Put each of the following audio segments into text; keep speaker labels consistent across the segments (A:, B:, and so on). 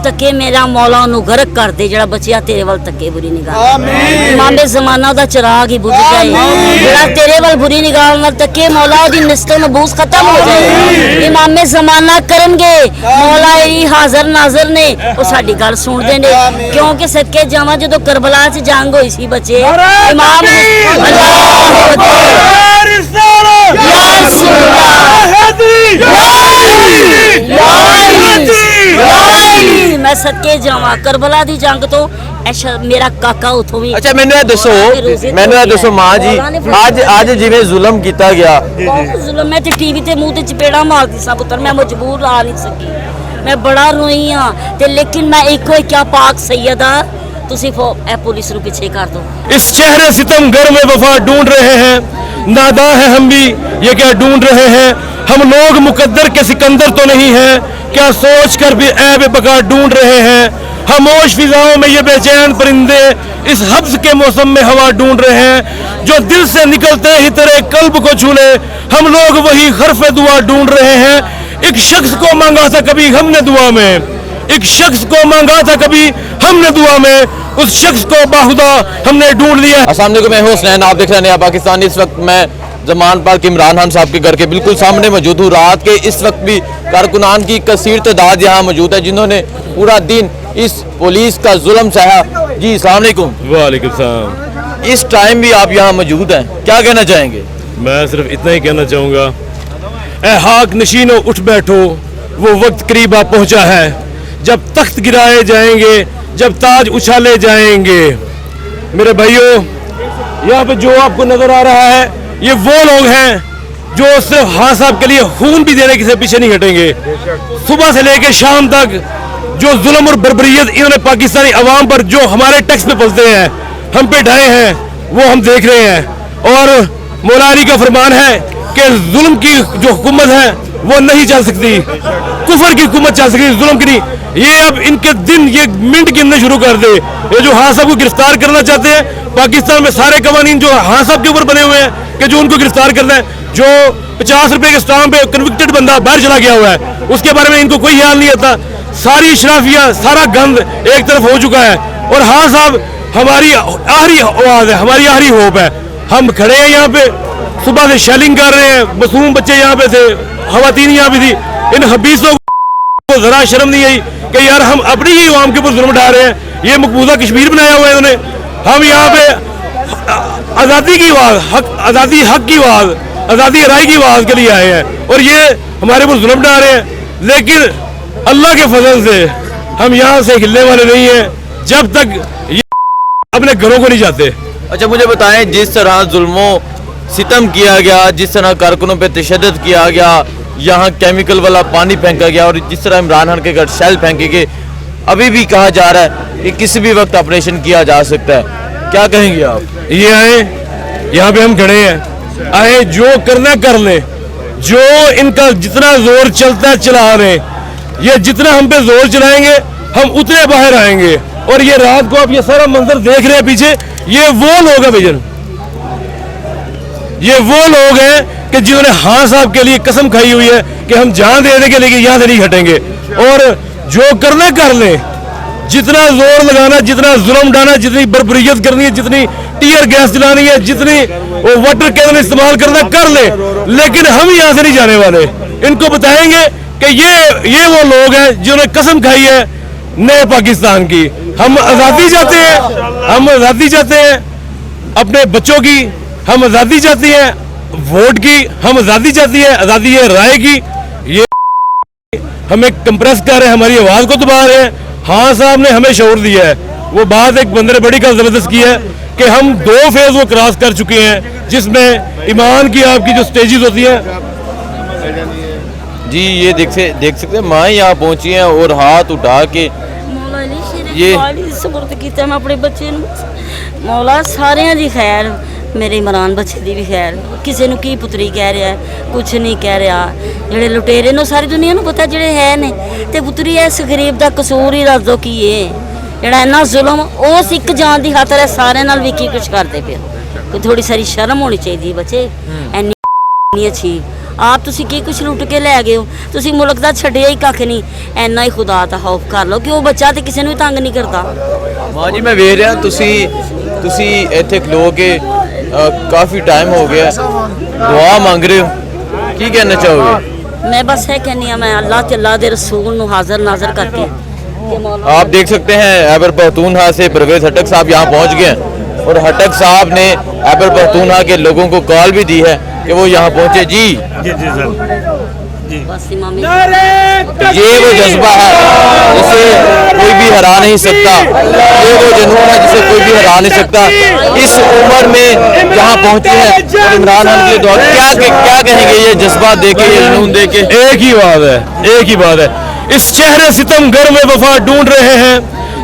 A: तके मेरा मौला ओनू गरक कर दे जेड़ा बचिया तेरे वाल तके बुरी निगाह इमामे ज़माना दा चिराग ही बुझ जाए जेड़ा तेरे वाल बुरी निगाह नाल तके मौला ओदी निस्ते नबूस खत्म हो जाए इमामे ज़माना करनगे मौला ई हाज़र नाज़र ने ओ साडी गल सुनदे ने क्योंकि सदके जावां जदों करबला च जंग होई सी बच्चे इमाम मैं सदके जावा करबला दी जंग तो मेरा काका उथों भी
B: अच्छा मैंने दसो मां जी आज जिवें जुल्म कीता गया
A: जुल्म मैं ते टीवी ते मुंह ते चपेड़ा मारदी सा पुत्तर मैं मजबूर आ नहीं सकी मैं बड़ा रोई हां ते लेकिन मैं इको क्या पाक सैयदा तुसी पुलिस नु पीछे कर दो।
C: इस चेहरे सितमगर में वफा ढूंढ रहे हैं नादा है हम भी ये क्या ढूंढ रहे हैं हम लोग मुकद्दर के सिकंदर तो नहीं है क्या सोच कर भी ऐब बका ढूंढ रहे हैं खामोश फिजाओं में ये बेचैन परिंदे इस हब्स के मौसम में हवा ढूंढ रहे हैं जो दिल से निकलते ही तेरे कल्ब को छू ले हम लोग वही हर्फ दुआ ढूंढ रहे हैं एक शख्स को मांगा था कभी हमने दुआ में एक शख्स को मांगा था कभी हमने दुआ में उस शख्स को बाहुदा हमने ढूंढ लिया।
B: अस्सलाम वालेकुम मैं हुसैन आप देख रहे हैं पाकिस्तान। इस वक्त मैं जमान पार्क इमरान खान साहब के घर के बिल्कुल सामने मौजूद हूँ। रात के इस वक्त भी कारकुनान की कसीर तादाद यहाँ मौजूद है जिन्होंने पूरा दिन इस पुलिस का जुल्म सहा। जी अस्सलाम वालेकुम।
C: वालेकुम सलाम।
B: इस टाइम भी आप यहाँ मौजूद हैं, क्या कहना चाहेंगे?
C: मैं सिर्फ इतना ही कहना चाहूँगा, ए हाक नशीनों उठ बैठो वो वक्त करीब आ पहुँचा है जब तख्त गिराए जाएंगे जब ताज उछाले जाएंगे। मेरे भाइयों यहाँ पे जो आपको नजर आ रहा है ये वो लोग हैं जो सिर्फ हाँ साहब के लिए खून भी देने से पीछे नहीं हटेंगे। सुबह से लेकर शाम तक जो जुल्म और बर्बरियत इन्होंने पाकिस्तानी अवाम पर जो हमारे टैक्स पे पलते हैं हम पे ढाए हैं वो हम देख रहे हैं। और मौला अली का फरमान है कि जुल्म की जो हुकूमत है वो नहीं चल सकती, कुफर की हुकूमत चल सकती, जुल्म की नहीं। ये अब इनके दिन ये मिनट गिनने शुरू कर दे। ये जो हाँ साहब को गिरफ्तार करना चाहते हैं पाकिस्तान में सारे कवानीन जो हाँ साहब के ऊपर बने हुए हैं कि जो उनको गिरफ्तार करना है, जो 50 रुपए के स्टाम्प पे कन्विक्टेड बंदा बाहर चला गया हुआ है उसके बारे में इनको कोई ख्याल नहीं आता। सारी शराफिया सारा गंद एक तरफ हो चुका है और हाँ साहब हमारी आखिरी आवाज है, हमारी आखिरी होप है। हम खड़े हैं यहाँ पे, सुबह से शेलिंग कर रहे हैं, मासूम बच्चे यहाँ पे थे, खवातीन यहाँ भी थी। इन हबीसों को जरा शर्म नहीं आई कि यार हम अपनी ही आवाम के ऊपर जुल्म ढा रहे हैं। ये मकबूजा कश्मीर बनाया हुआ है इन्होंने। हम यहाँ पे आज़ादी की आवाज़, आज़ादी हक की आवाज़, आज़ादी राय की आवाज़ के लिए आए हैं और ये हमारे ऊपर जुल्म ढा रहे हैं। लेकिन अल्लाह के फजल से हम यहाँ से हिलने वाले नहीं हैं जब तक ये अपने घरों को नहीं जाते।
B: अच्छा मुझे बताएं, जिस तरह जुल्मों सितम किया गया, जिस तरह कारकुनों पे तशद्दुद किया गया, यहाँ केमिकल वाला पानी फेंका गया और जिस तरह इमरान खान के घर शेल फेंके गए, अभी भी कहा जा रहा है कि किसी भी वक्त ऑपरेशन किया जा सकता है, क्या कहेंगे आप?
C: ये आए यहाँ पे हम खड़े हैं, आए जो करना कर ले, जो इनका जितना जोर चलता है चला रहे, ये जितना हम पे जोर चलाएंगे हम उतने बाहर आएंगे। और ये रात को आप ये सारा मंजर देख रहे हैं पीछे, ये वो लोग हैं भैया, ये वो लोग हैं कि जिन्होंने हाँ साहब के लिए कसम खाई हुई है कि हम जान देने के लिए यहाँ से नहीं हटेंगे। और जो करना कर ले, जितना जोर लगाना, जितना जुल्म डालना, जितनी बर्बरियत करनी है, जितनी टीयर गैस चलानी है, जितनी वो वाटर कैनन इस्तेमाल करना कर ले, लेकिन हम यहाँ से नहीं जाने वाले। इनको बताएंगे कि ये वो लोग हैं जिन्होंने कसम खाई है नए पाकिस्तान की। हम आज़ादी चाहते हैं, हम आज़ादी चाहते हैं अपने बच्चों की, हम आज़ादी चाहते हैं वोट की, हम आज़ादी चाहती है, आज़ादी है राय की। ये हमें कंप्रेस कर रहे हैं, हमारी आवाज़ को दबा रहे हैं। हाँ साहब ने हमें शऊर दिया है, वो बात एक बंदर बड़ी का जबरदस्त की है कि हम 2 फेज वो क्रॉस कर चुके हैं जिसमें ईमान की आपकी जो स्टेजेस होती हैं।
B: जी ये देख सकते हैं माँ यहाँ पहुँची हैं और हाथ उठा के
A: ये सपुर्द किया मैं अपने बच्चे मौला सारिਆਂ ਦੀ खैर, मेरे इमरान बच्चे की भी खैर। किसी ਨੂੰ की पुत्री कह रहा है, कुछ नहीं कह रहा। ਜਿਹੜੇ ਲੁਟੇਰੇ ਨੂੰ ਸਾਰੀ ਦੁਨੀਆ ਨੂੰ ਪਤਾ ਜਿਹੜੇ ਹੈ ਨੇ ਤੇ ਪੁੱਤਰੀ ਇਸ ਗਰੀਬ ਦਾ ਕਸੂਰ ਹੀ ਦੱਸ ਦੋ ਕੀ ਹੈ ਜਿਹੜਾ ਇੰਨਾ ਜ਼ੁਲਮ ਉਸ ਇੱਕ ਜਾਨ ਦੀ ਖਾਤਰ ਹੈ ਸਾਰਿਆਂ ਨਾਲ ਵੀ ਕੀ ਕੁਝ ਕਰਦੇ ਪਏ। ਕੋਈ ਥੋੜੀ ਸਾਰੀ ਸ਼ਰਮ ਹੋਣੀ ਚਾਹੀਦੀ ਬੱਚੇ। ਇੰਨੀ अच्छी ਆਪ ਤੁਸੀਂ ਕੀ ਕੁਛ ਲੁੱਟ ਕੇ ਲੈ ਗਏ ਹੋ, ਤੁਸੀਂ ਮੁਲਕ ਦਾ ਛੱਡਿਆ ਹੀ ਕੱਖ ਨਹੀਂ। ਐਨਾ ਹੀ ਖੁਦਾ ਦਾ ਖੌਫ ਕਰ ਲਓ ਕਿ ਉਹ ਬੱਚਾ ਤੇ ਕਿਸੇ ਨੂੰ ਵੀ ਤੰਗ ਨਹੀਂ ਕਰਦਾ।
B: ਮਾਂ ਜੀ ਮੈਂ ਵੇਖ ਰਿਹਾ ਤੁਸੀਂ ਇੱਥੇ ਖਲੋ ਕੇ ਕਾਫੀ ਟਾਈਮ ਹੋ ਗਿਆ ਦੁਆ ਮੰਗ ਰਹੇ ਹੋ, ਕੀ ਕਹਿਣਾ ਚਾਹੋਗੇ?
A: मैं बस है कहनी मैं अल्लाह ते अल्लाह दे रसूल नु हाजिर नाजर करके कि मौला
B: आप देख सकते हैं ऐबर पख्तूनख्वा से परवेज हटक साहब यहाँ पहुँच गए हैं और हटक साहब ने ऐबर पख्तूनख्वा के लोगों को कॉल भी दी है कि वो यहाँ पहुँचे। जी
A: बस इमाम
B: ये वो जज्बा है जिसे कोई भी हरा नहीं सकता, ये वो जुनून है जिसे कोई भी हरा नहीं सकता। इस उम्र में यहाँ पहुँचे हैं और इमरान खान के दौर क्या कहेंगे ये जज्बा देके, ये जुनून देके?
C: एक ही बात है, इस चेहरे सितमगर में वफा ढूंढ रहे हैं,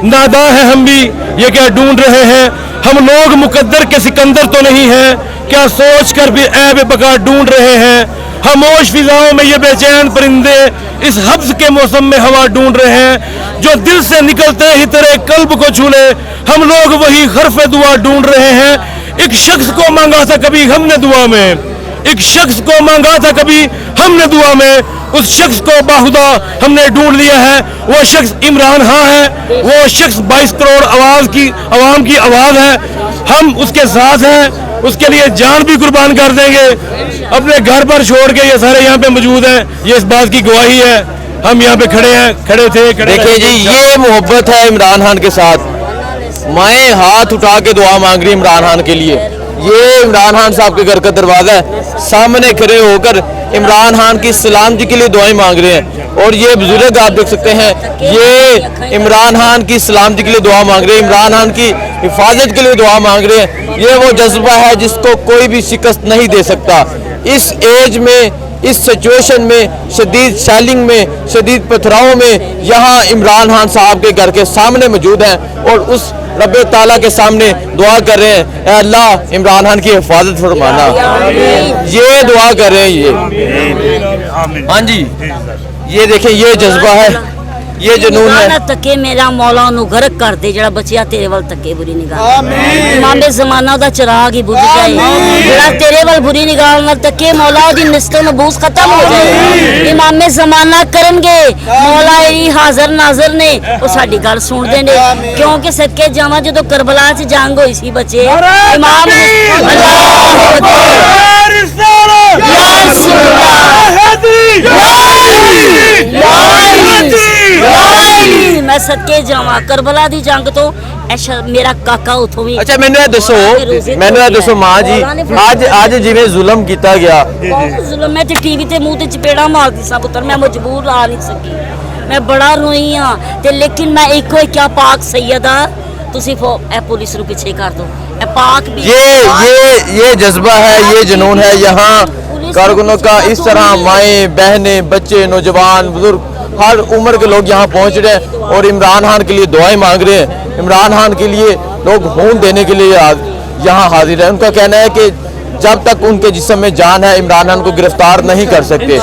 C: नादा है हम भी, ये क्या ढूंढ रहे हैं? हम लोग मुकद्दर के सिकंदर तो नहीं हैं, क्या सोच कर भी ऐब बका ढूंढ रहे हैं? खामोश फिजाओं में ये बेचैन परिंदे इस हब्स के मौसम में हवा ढूंढ रहे हैं, जो दिल से निकलते ही तेरे कल्ब को छू ले, हम लोग वही हर्फ दुआ ढूंढ रहे हैं। एक शख्स को मांगा था कभी हमने दुआ में, एक शख्स को मांगा था कभी हमने दुआ में, उस शख्स को बाहुदा हमने ढूंढ लिया है। वो शख्स इमरान खान है, वो शख्स 22 करोड़ आवाम की आवाज़ है। हम उसके साथ हैं, उसके लिए जान भी कुर्बान कर देंगे। अपने घर पर छोड़ के ये सारे यहाँ पे मौजूद हैं, ये इस बात की गवाही है। हम यहाँ पे खड़े थे।
B: देखिए जी, ये मोहब्बत है इमरान खान के साथ। माएँ हाथ उठा के दुआ मांग रही इमरान खान के लिए। ये इमरान खान साहब के घर का दरवाज़ा है, सामने खड़े होकर इमरान खान की सलामती के लिए दुआएं मांग रहे हैं। और ये बुजुर्ग आप देख सकते हैं, ये इमरान खान की सलामती के लिए दुआ मांग रहे हैं, इमरान खान की हिफाजत के लिए दुआ मांग रहे हैं। ये वो जज्बा है जिसको कोई भी शिकस्त नहीं दे सकता। इस एज में, इस सिचुएशन में, शदीद शैलिंग में, शदीद पथराव में यहाँ इमरान खान साहब के घर के सामने मौजूद हैं और उस रब ताला के सामने दुआ कर रहे हैं, ऐ अल्लाह इमरान खान की हिफाजत फरमाना। ये दुआ कर रहे हैं ये। हाँ जी, ये देखें, ये जज्बा है, ये जुनून है।
A: तके मेरा मौला नु गरक कर दे जड़ा बचिया तेरे वाल तके बुरी निगाह। इमामे ज़माना दा चिराग ही बुझ जाए, जड़ा तेरे वाल बुरी निगाह नाल तके मौला दी नस्ल नबूस खत्म हो जाए। इमामे ज़माना करनगे, मौला ई हाज़र नाज़र ने वो साडी गल सुनदे ने, क्योंकि सदके जावां जदों करबला च जंग होई सी बच्चे, इमाम मैं सदके जावा करबला दी जंग तो मेरा काका उथों भी।
B: अच्छा मैंने दसो मां जी, आज जिवें जुल्म किया गया,
A: बहुत जुल्म, मैं ते टीवी ते मुंह ते चपेड़ा मारदी सा पुत्र, मैं मजबूर आ नहीं सकी, मैं बड़ा रोई हां ते लेकिन मैं एको ही क्या पाक सैयदा तुसी ए पुलिस नु पीछे कर दो, ए पाक भी
B: ये जज्बा है, ये जुनून है। यहाँ कारकुनों का इस तरह माएँ बहनें बच्चे नौजवान बुजुर्ग हर उम्र के लोग यहाँ पहुँच रहे हैं और इमरान खान के लिए दुआएं मांग रहे हैं। इमरान खान के लिए लोग खून देने के लिए यहाँ हाजिर है। उनका कहना है कि जब तक उनके जिस्म में जान है इमरान खान को गिरफ्तार नहीं कर सकते।